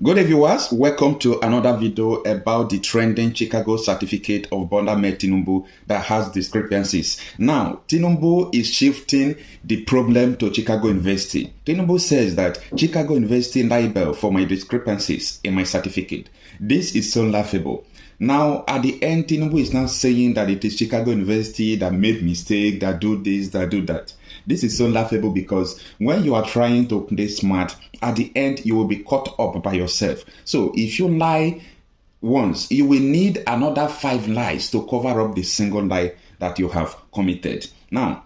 Good day, viewers. Welcome to another video about the trending Chicago certificate of Bola Tinubu that has discrepancies. Now, Tinubu is shifting the problem to Chicago University. Tinubu says that Chicago University liable for my discrepancies in my certificate. This is so laughable. Now, at the end, Tinubu is now saying that it is Chicago University that made mistake, that do this, that do that. This is so laughable because when you are trying to play smart, at the end, you will be caught up by yourself. So if you lie once, you will need another 5 lies to cover up the single lie that you have committed. Now,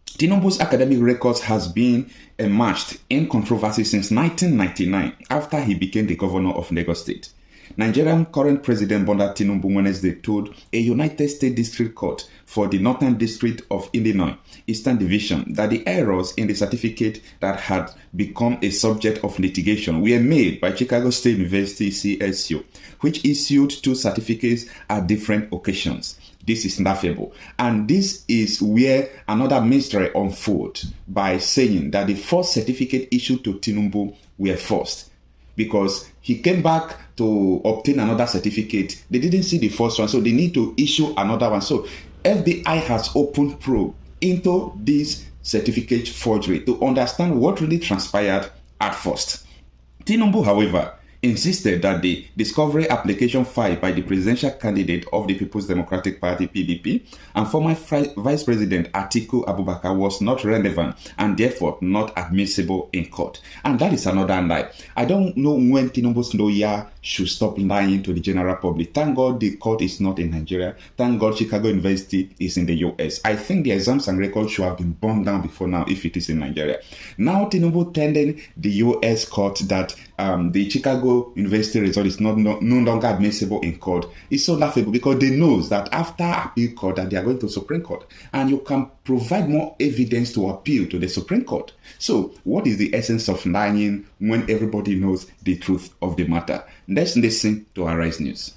Tinubu's academic records has been immersed in controversy since 1999 after he became the governor of Lagos State. Nigerian current President Bola Tinubu Wednesday told a United States District Court for the Northern District of Illinois, Eastern Division, that the errors in the certificate that had become a subject of litigation were made by Chicago State University CSU, which issued 2 certificates at different occasions. This is laughable. And this is where another mystery unfolds by saying that the first certificate issued to Tinubu were forced. Because he came back to obtain another certificate. They didn't see the first one, so they need to issue another one. So FBI has opened probe into this certificate forgery to understand what really transpired at first. Tinubu, however, insisted that the discovery application filed by the presidential candidate of the People's Democratic Party, PDP, and former Vice President Atiku Abubakar was not relevant and therefore not admissible in court. And that is another lie. I don't know when Tinubu's lawyer should stop lying to the general public. Thank God the court is not in Nigeria. Thank God Chicago University is in the US. I think the exams and records should have been burned down before now if it is in Nigeria. Now Tinubu telling the US court that the Chicago University result is no longer admissible in court is so laughable because they know that after appeal court that they are going to Supreme Court and you can provide more evidence to appeal to the Supreme Court. So what is the essence of lying when everybody knows the truth of the matter? Let's listen to Arise News.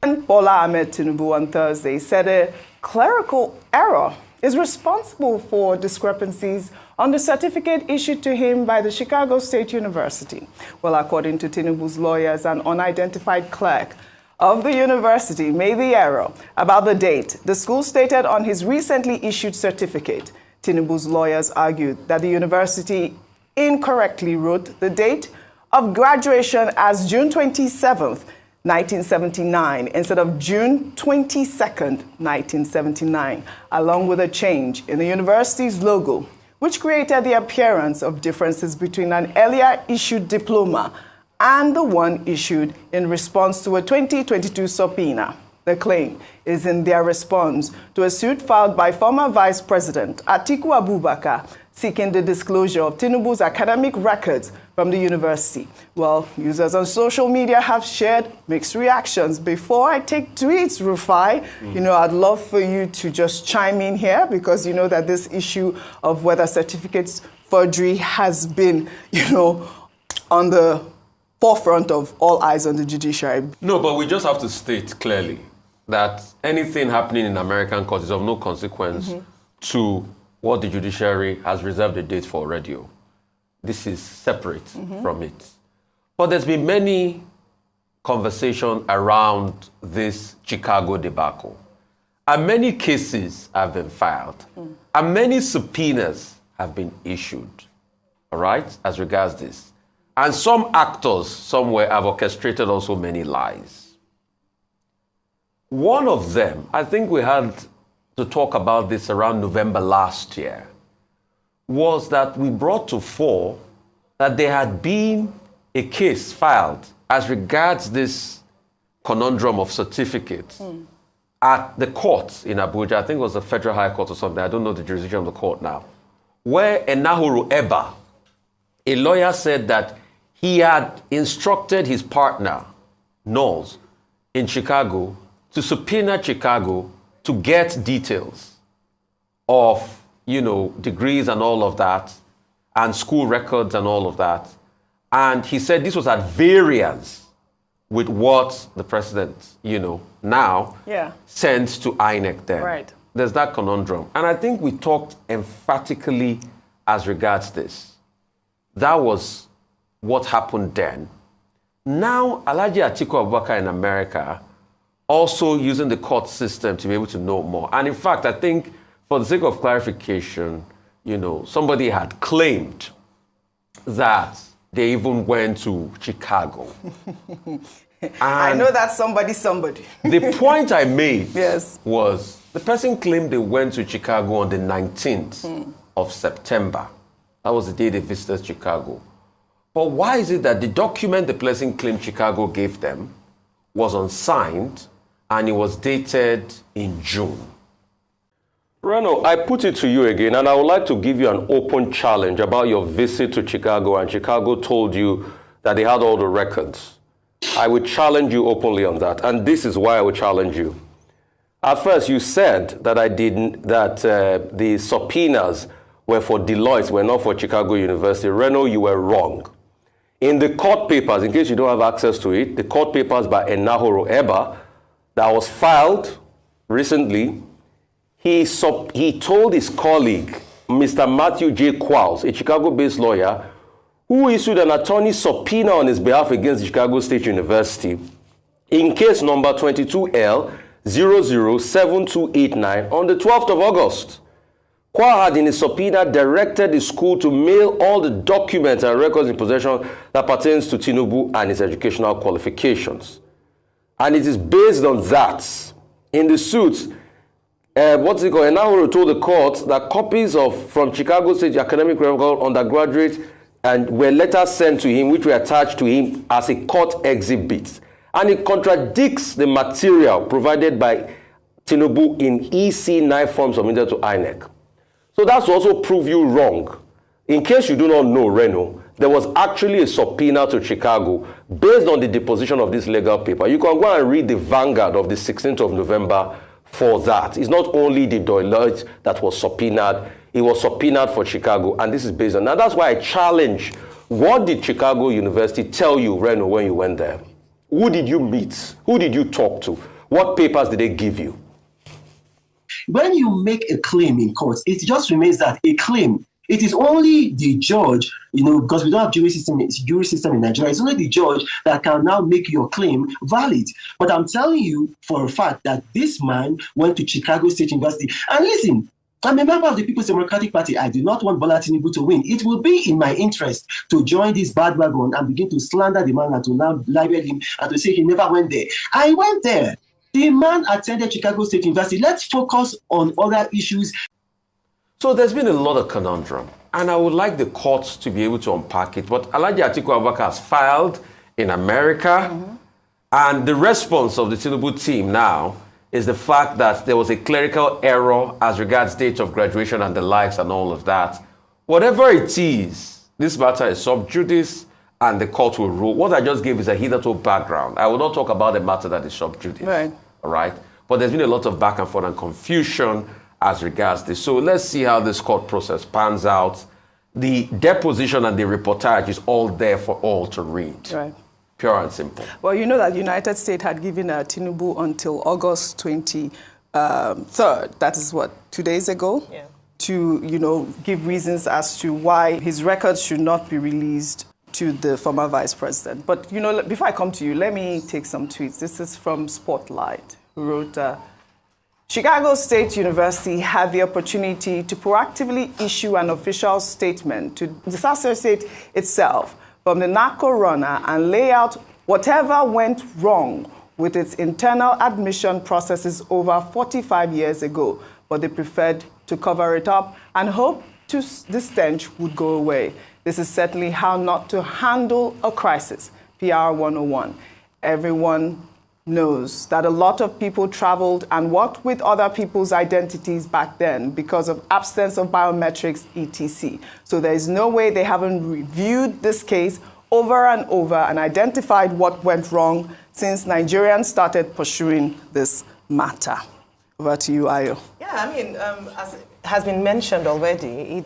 Bola Tinubu on Thursday said a clerical error is responsible for discrepancies on the certificate issued to him by the Chicago State University. Well, according to Tinubu's lawyers, an unidentified clerk of the university made the error about the date the school stated on his recently issued certificate. Tinubu's lawyers argued that the university incorrectly wrote the date of graduation as June 27th, 1979 instead of June 22nd, 1979, along with a change in the university's logo, which created the appearance of differences between an earlier issued diploma and the one issued in response to a 2022 subpoena. The claim is in their response to a suit filed by former Vice President Atiku Abubakar seeking the disclosure of Tinubu's academic records from the university. Well, users on social media have shared mixed reactions. Before I take tweets, Rufai, I'd love for you to just chime in here because you know that this issue of whether certificates forgery has been, on the forefront of all eyes on the judiciary. No, but we just have to state clearly that anything happening in American courts is of no consequence to what the judiciary has reserved a date for already. This is separate from it. But there's been many conversations around this Chicago debacle. And many cases have been filed. And many subpoenas have been issued, all right, as regards this. And some actors somewhere have orchestrated also many lies. One of them, I think we had to talk about this around November last year, was that we brought to fore that there had been a case filed as regards this conundrum of certificates at the court in Abuja. I think it was the Federal High Court or something. I don't know the jurisdiction of the court now, where Enahoro Eba, a lawyer, said that he had instructed his partner, Knowles, in Chicago to subpoena Chicago to get details of, degrees and all of that, and school records and all of that. And he said this was at variance with what the president, now sends to INEC then. Right. There's that conundrum. And I think we talked emphatically as regards this. That was what happened then. Now, Alhaji Atiku Abubakar in America also using the court system to be able to know more. And in fact, I think for the sake of clarification, somebody had claimed that they even went to Chicago. I know that's somebody. The point I made yes. was the person claimed they went to Chicago on the 19th of September. That was the day they visited Chicago. But why is it that the document the person claimed Chicago gave them was unsigned and it was dated in June? Reno, I put it to you again, and I would like to give you an open challenge about your visit to Chicago, and Chicago told you that they had all the records. I would challenge you openly on that, and this is why I would challenge you. At first, you said that the subpoenas were for Deloitte, were not for Chicago University. Reno, you were wrong. In the court papers, in case you don't have access to it, the court papers by Enahoro Eba that was filed recently, he told his colleague, Mr. Matthew J. Qualls, a Chicago-based lawyer, who issued an attorney subpoena on his behalf against Chicago State University, in case number 22L007289 on the 12th of August. Qual had in his subpoena directed the school to mail all the documents and records in possession that pertains to Tinubu and his educational qualifications. And it is based on that. In the suit, Enahoro told the court that copies from Chicago State academic record undergraduate and were letters sent to him, which were attached to him as a court exhibit. And it contradicts the material provided by Tinubu in EC9 form submitted to INEC. So that's to also prove you wrong. In case you do not know, Reno, there was actually a subpoena to Chicago based on the deposition of this legal paper. You can go and read the Vanguard of the 16th of November for that. It's not only the Deloitte that was subpoenaed, it was subpoenaed for Chicago, and this is based on. Now that's why I challenge, what did Chicago University tell you, Reno, when you went there? Who did you meet? Who did you talk to? What papers did they give you? When you make a claim in court, it just remains that a claim. It is only the judge, because we don't have jury system in Nigeria, it's only the judge that can now make your claim valid. But I'm telling you for a fact that this man went to Chicago State University. And listen, I'm a member of the People's Democratic Party. I do not want Bola Tinubu to win. It will be in my interest to join this bandwagon and begin to slander the man and to libel him and to say he never went there. I went there. The man attended Chicago State University. Let's focus on other issues. So there's been a lot of conundrum, and I would like the courts to be able to unpack it. But Alhaji Atiku Abubakar has filed in America, and the response of the Tinubu team now is the fact that there was a clerical error as regards date of graduation and the likes and all of that. Whatever it is, this matter is sub judice, and the court will rule. What I just gave is a hitherto background. I will not talk about the matter that is sub judice. Right. All right? But there's been a lot of back and forth and confusion as regards this. So let's see how this court process pans out. The deposition and the reportage is all there for all to read. Right. Pure and simple. Well, you know that United States had given Tinubu until August 23rd, that is what, 2 days ago? Yeah. To, give reasons as to why his records should not be released to the former vice president. But, before I come to you, let me take some tweets. This is from Spotlight, who wrote, Chicago State University had the opportunity to proactively issue an official statement to disassociate itself from the narco runner and lay out whatever went wrong with its internal admission processes over 45 years ago, but they preferred to cover it up and hope the stench would go away. This is certainly how not to handle a crisis. PR 101. Everyone knows that a lot of people traveled and worked with other people's identities back then because of absence of biometrics, etc. So there is no way they haven't reviewed this case over and over and identified what went wrong since Nigerians started pursuing this matter. Over to you, Ayo. Yeah, as has been mentioned already,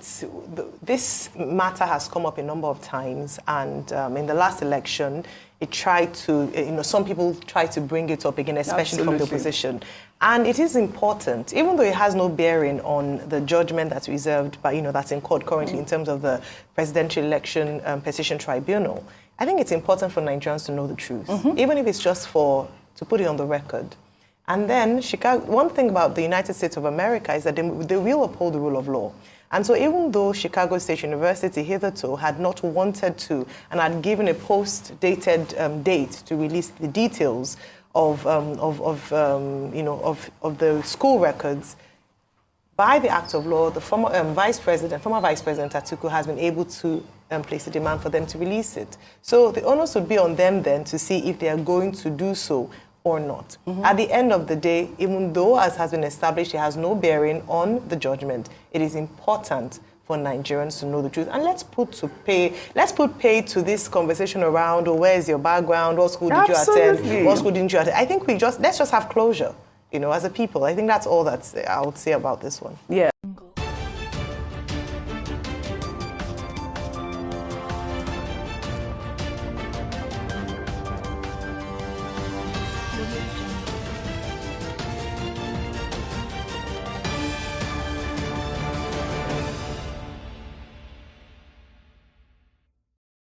this matter has come up a number of times, and in the last election, it tried to, some people tried to bring it up again, especially from the opposition. And it is important, even though it has no bearing on the judgment that's reserved by, that's in court currently in terms of the Presidential Election Petition Tribunal. I think it's important for Nigerians to know the truth, even if it's just to put it on the record. And then one thing about the United States of America is that they will uphold the rule of law. And so even though Chicago State University hitherto had not wanted to and had given a post-dated date to release the details of the school records, by the act of law, the former Vice President Atiku has been able to place a demand for them to release it. So the onus would be on them then to see if they are going to do so or not. At the end of the day, even though, as has been established, it has no bearing on the judgment, it is important for Nigerians to know the truth. And let's put pay to this conversation around, where is your background, what school did you attend, what school didn't you attend. I think let's just have closure, as a people. I think that's all that I would say about this one. Yeah.